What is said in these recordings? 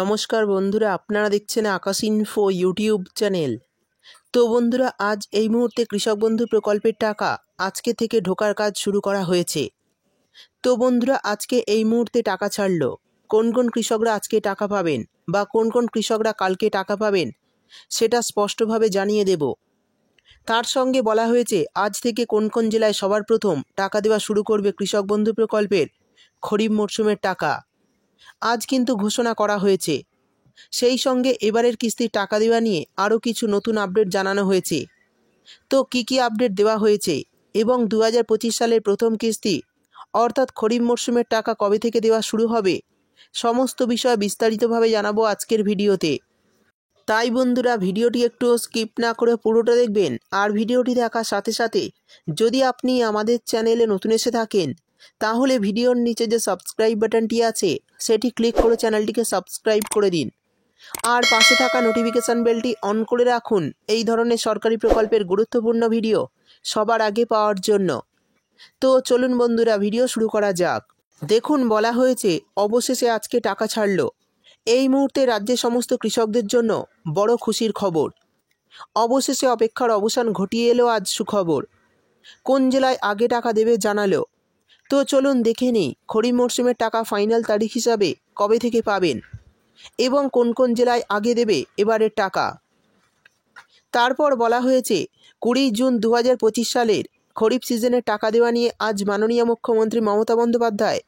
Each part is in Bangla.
নমস্কার বন্ধুরা, আপনারা দেখছেন আকাশ ইনফো ইউটিউব চ্যানেল। তো বন্ধুরা, আজ এই মুহূর্তে কৃষক বন্ধু প্রকল্পের টাকা আজকে থেকে ঢোকার কাজ শুরু করা হয়েছে। তো বন্ধুরা, আজকে এই মুহূর্তে টাকা ছাড়লো। কোন কোন কৃষকরা আজকে টাকা পাবেন বা কোন কোন কৃষকরা কালকে টাকা পাবেন সেটা স্পষ্টভাবে জানিয়ে দেব। তার সঙ্গে বলা হয়েছে আজ থেকে কোন কোন জেলায় সবার প্রথম টাকা দেওয়া শুরু করবে কৃষক বন্ধু প্রকল্পের খরিফ মরশুমের টাকা। আজ কিন্তু ঘোষণা করা হয়েছে। সেই সঙ্গে এবারের কিস্তির টাকা দেওয়া নিয়ে আরও কিছু নতুন আপডেট জানানো হয়েছে। তো কী আপডেট দেওয়া হয়েছে এবং 2025 সালের প্রথম কিস্তি অর্থাৎ খরিফ মরশুমের টাকা কবে থেকে দেওয়া শুরু হবে, সমস্ত বিষয় বিস্তারিতভাবে জানাবো আজকের ভিডিওতে। তাই বন্ধুরা, ভিডিওটি একটু স্কিপ না করে পুরোটা দেখবেন। আর ভিডিওটি দেখার সাথে সাথে যদি আপনি আমাদের চ্যানেলে নতুন এসে থাকেন তাহলে ভিডিওর নিচে যে সাবস্ক্রাইব বাটনটি আছে সেটি ক্লিক করে চ্যানেলটিকে সাবস্ক্রাইব করে দিন। আর পাশে থাকা নোটিফিকেশান বেলটি অন করে রাখুন এই ধরনের সরকারি প্রকল্পের গুরুত্বপূর্ণ ভিডিও সবার আগে পাওয়ার জন্য। তো চলুন বন্ধুরা, ভিডিও শুরু করা যাক। দেখুন, বলা হয়েছে অবশেষে আজকে টাকা ছাড়ল। এই মুহূর্তে রাজ্যের সমস্ত কৃষকদের জন্য বড় খুশির খবর। অবশেষে অপেক্ষার অবসান ঘটিয়ে এলো আজ সুখবর। কোন জেলায় আগে টাকা দেবে জানালো। তো চলুন দেখে নিই খরিফ মরশুমের টাকা ফাইনাল তারিখ হিসাবে কবে থেকে পাবেন এবং কোন কোন জেলায় আগে দেবে এবারের টাকা। তারপর বলা হয়েছে 20 জুন 2025 সালের খরিফ সিজনের টাকা দেওয়া নিয়ে আজ মাননীয় মুখ্যমন্ত্রী মমতা বন্দ্যোপাধ্যায়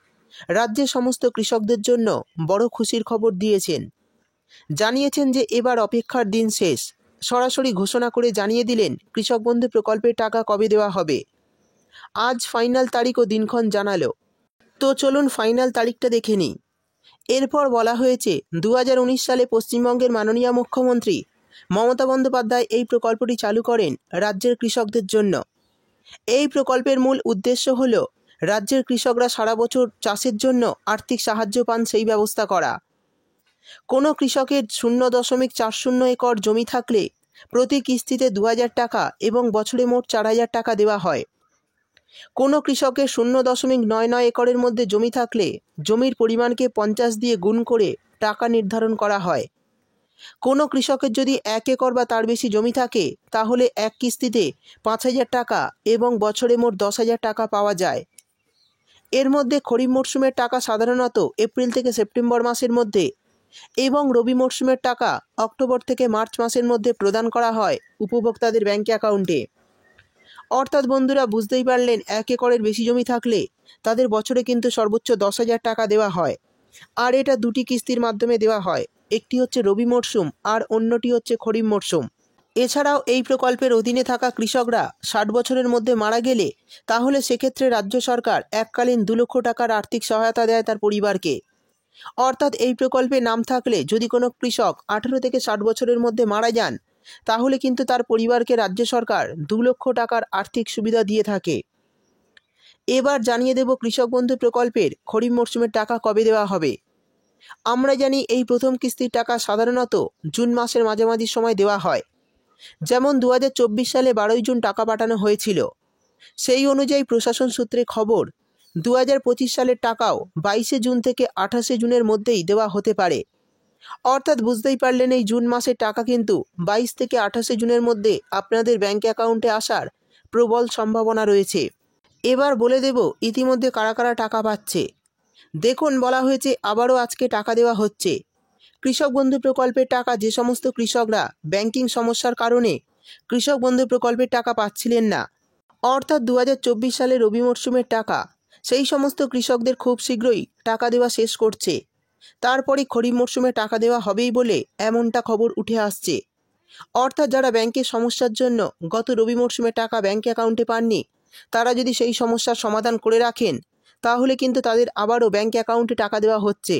রাজ্যের সমস্ত কৃষকদের জন্য বড় খুশির খবর দিয়েছেন। জানিয়েছেন যে এবার অপেক্ষার দিন শেষ। সরাসরি ঘোষণা করে জানিয়ে দিলেন কৃষক বন্ধু প্রকল্পের টাকা কবে দেওয়া হবে। আজ ফাইনাল তারিখ ও দিনক্ষণ জানালো। তো চলুন ফাইনাল তারিখটা দেখে নিই। এরপর বলা হয়েছে 2019 সালে পশ্চিমবঙ্গের মাননীয় মুখ্যমন্ত্রী মমতা বন্দ্যোপাধ্যায় এই প্রকল্পটি চালু করেন রাজ্যের কৃষকদের জন্য। এই প্রকল্পের মূল উদ্দেশ্য হল রাজ্যের কৃষকরা সারা বছর চাষের জন্য আর্থিক সাহায্য পান সেই ব্যবস্থা করা। কোনো কৃষকের 0.40 একর জমি থাকলে প্রতি কিস্তিতে 2000 টাকা এবং বছরে মোট 4000 টাকা দেওয়া হয়। কোনো কৃষকের 0.99 একরের মধ্যে জমি থাকলে জমির পরিমাণকে 50 দিয়ে গুণ করে টাকা নির্ধারণ করা হয়। কোনো কৃষকের যদি 1 একর বা তার বেশি জমি থাকে তাহলে এক কিস্তিতে 5000 টাকা এবং বছরে মোট 10,000 টাকা পাওয়া যায়। এর মধ্যে খরিফ মরশুমের টাকা সাধারণত এপ্রিল থেকে সেপ্টেম্বর মাসের মধ্যে এবং রবি মরশুমের টাকা অক্টোবর থেকে মার্চ মাসের মধ্যে প্রদান করা হয় উপভোক্তাদের ব্যাংক অ্যাকাউন্টে। অর্থাৎ বন্ধুরা, বুঝতেই পারলেন, 1 একরের বেশি জমি থাকলে তাদের বছরে কিন্তু সর্বোচ্চ 10,000 টাকা দেওয়া হয়। আর এটা দুটি কিস্তির মাধ্যমে দেওয়া হয়, একটি হচ্ছে রবি মরশুম আর অন্যটি হচ্ছে খরিফ মরশুম। এছাড়াও এই প্রকল্পের অধীনে থাকা কৃষকরা 60 বছরের মধ্যে মারা গেলে তাহলে সেক্ষেত্রে রাজ্য সরকার এককালীন 2 লক্ষ টাকার আর্থিক সহায়তা দেয় তার পরিবারকে। অর্থাৎ এই প্রকল্পে নাম থাকলে যদি কোনো কৃষক 18 থেকে 60 বছরের মধ্যে মারা যান তাহলে কিন্তু তার পরিবারকে রাজ্য সরকার 2 লক্ষ টাকার আর্থিক সুবিধা দিয়ে থাকে। এবার জানিয়ে দেব কৃষক বন্ধু প্রকল্পের খরিফ মরশুমের টাকা কবে দেওয়া হবে। আমরা জানি এই প্রথম কিস্তির টাকা সাধারণত জুন মাসের মাঝামাঝি সময় দেওয়া হয়। যেমন 2024 সালে 12 জুন টাকা পাঠানো হয়েছিল। সেই অনুযায়ী প্রশাসন সূত্রে খবর 2025 সালের টাকাও 22 জুন থেকে 28 জুনের মধ্যেই দেওয়া হতে পারে। অর্থাৎ বুঝতেই পারলেন, এই জুন মাসের টাকা কিন্তু 22 থেকে 28 জুনের মধ্যে আপনাদের ব্যাংক অ্যাকাউন্টে আসার প্রবল সম্ভাবনা রয়েছে। এবার বলে দেব ইতিমধ্যে কারা কারা টাকা পাচ্ছে। দেখুন, বলা হয়েছে আবারও আজকে টাকা দেওয়া হচ্ছে। কৃষক বন্ধু প্রকল্পের টাকা যে সমস্ত কৃষকরা ব্যাংকিং সমস্যার কারণে কৃষক বন্ধু প্রকল্পের টাকা পাচ্ছিলেন না, অর্থাৎ 2024 সালে রবি মরশুমের টাকা, সেই সমস্ত কৃষকদের খুব শীঘ্রই টাকা দেওয়া শেষ করছে। তারপরে খরিফ মরশুমে টাকা দেওয়া হবেই বলে এমনটা খবর উঠে আসছে। অর্থাৎ যারা ব্যাংকের সমস্যার জন্য গত রবি মরশুমে টাকা ব্যাংক অ্যাকাউন্টে পাননি, তারা যদি সেই সমস্যার সমাধান করে রাখেন তাহলে কিন্তু তাদের আবারও ব্যাংক অ্যাকাউন্টে টাকা দেওয়া হচ্ছে।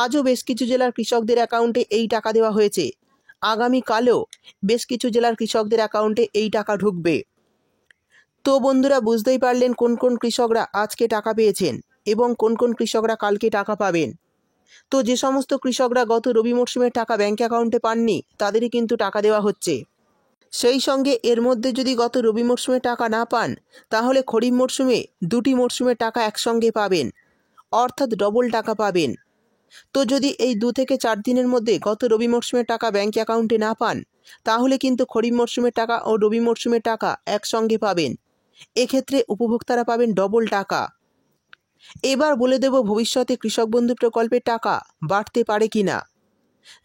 আজও বেশ কিছু জেলার কৃষকদের অ্যাকাউন্টে এই টাকা দেওয়া হয়েছে। আগামীকালও বেশ কিছু জেলার কৃষকদের অ্যাকাউন্টে এই টাকা ঢুকবে। তো বন্ধুরা, বুঝতেই পারলেন কোন কোন কৃষকরা আজকে টাকা পেয়েছেন এবং কোন কোন কৃষকরা কালকে টাকা পাবেন। তো যে সমস্ত কৃষকরা গত রবি মরশুমের টাকা ব্যাংক অ্যাকাউন্টে পাননি তাদেরই কিন্তু টাকা দেওয়া হচ্ছে। সেই সঙ্গে এর মধ্যে যদি গত রবি মরশুমে টাকা না পান তাহলে খরিফ মরশুমে দুটি মরশুমের টাকা একসঙ্গে পাবেন, অর্থাৎ ডবল টাকা পাবেন। তো যদি এই 2 থেকে 4 দিনের মধ্যে গত রবি মরশুমের টাকা ব্যাংক অ্যাকাউন্টে না পান, তাহলে কিন্তু খরিফ মরশুমের টাকা ও রবি মরশুমের টাকা একসঙ্গে পাবেন। এক্ষেত্রে উপভোক্তারা পাবেন ডবল টাকা। এবার বলে দেব ভবিষ্যতে কৃষক বন্ধু প্রকল্পের টাকা বাড়তে পারে কিনা।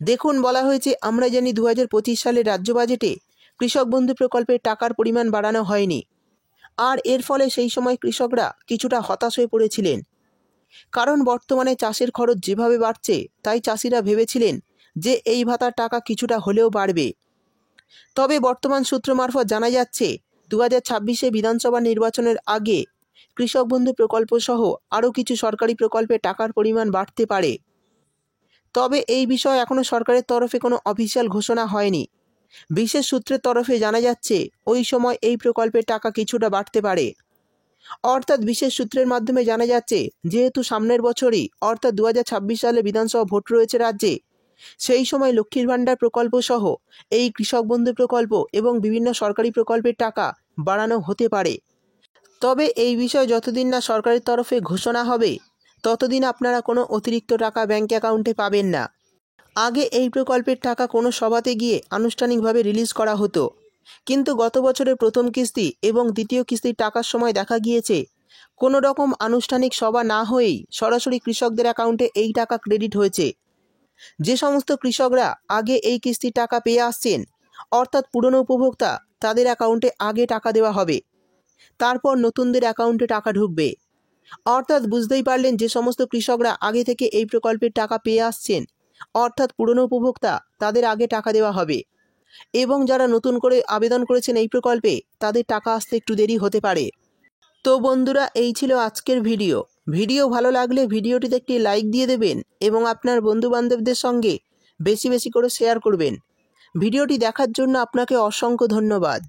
দেখুন, বলা হয়েছে, আমরা জানি 2025 সালের রাজ্য বাজেটে কৃষক বন্ধু প্রকল্পের টাকার পরিমাণ বাড়ানো হয়নি, আর এর ফলে সেই সময় কৃষকরা কিছুটা হতাশ হয়ে পড়েছিলেন। কারণ বর্তমানে চাষের খরচ যেভাবে বাড়ছে, তাই চাষিরা ভেবেছিলেন যে এই ভাতার টাকা কিছুটা হলেও বাড়বে। তবে বর্তমান সূত্র মারফত জানা যাচ্ছে 2026-এ বিধানসভা নির্বাচনের আগে কৃষক বন্ধু প্রকল্প সহ আরও কিছু সরকারি প্রকল্পে টাকার পরিমাণ বাড়তে পারে। তবে এই বিষয়ে এখনও সরকারের তরফে কোনো অফিসিয়াল ঘোষণা হয়নি। বিশেষ সূত্রের তরফে জানা যাচ্ছে ওই সময় এই প্রকল্পের টাকা কিছুটা বাড়তে পারে। অর্থাৎ বিশেষ সূত্রের মাধ্যমে জানা যাচ্ছে, যেহেতু সামনের বছরই অর্থাৎ 2026 সালে বিধানসভা ভোট রয়েছে রাজ্যে, সেই সময় লক্ষ্মীর ভাণ্ডার প্রকল্প সহ এই কৃষক বন্ধু প্রকল্প এবং বিভিন্ন সরকারি প্রকল্পের টাকা বাড়ানো হতে পারে। তবে এই বিষয়ে যতদিন না সরকারের তরফে ঘোষণা হবে, ততদিন আপনারা কোনো অতিরিক্ত টাকা ব্যাংক অ্যাকাউন্টে পাবেন না। আগে এই প্রকল্পের টাকা কোনো সভাতে গিয়ে আনুষ্ঠানিকভাবে রিলিজ করা হতো, কিন্তু গত বছরের প্রথম কিস্তি এবং দ্বিতীয় কিস্তির টাকার সময় দেখা গিয়েছে কোনো রকম আনুষ্ঠানিক সভা না হয়েই সরাসরি কৃষকদের অ্যাকাউন্টে এই টাকা ক্রেডিট হয়েছে। যে সমস্ত কৃষকরা আগে এই কিস্তির টাকা পেয়ে আসছেন, অর্থাৎ পুরনো উপভোক্তা, তাদের অ্যাকাউন্টে আগে টাকা দেওয়া হবে, তারপর নতুনদের অ্যাকাউন্টে টাকা ঢুকবে। অর্থাৎ বুঝতেই পারলেন, যে সমস্ত কৃষকরা আগে থেকে এই প্রকল্পের টাকা পেয়ে আসছেন, অর্থাৎ পুরনো উপভোক্তা, তাদের আগে টাকা দেওয়া হবে, এবং যারা নতুন করে আবেদন করেছেন এই প্রকল্পে, তাদের টাকা আসতে একটু দেরি হতে পারে। তো বন্ধুরা, এই ছিল আজকের ভিডিও ভালো লাগলে ভিডিওটিতে একটি লাইক দিয়ে দেবেন এবং আপনার বন্ধুবান্ধবদের সঙ্গে বেশি বেশি করে শেয়ার করবেন। ভিডিওটি দেখার জন্য আপনাকে অসংখ্য ধন্যবাদ।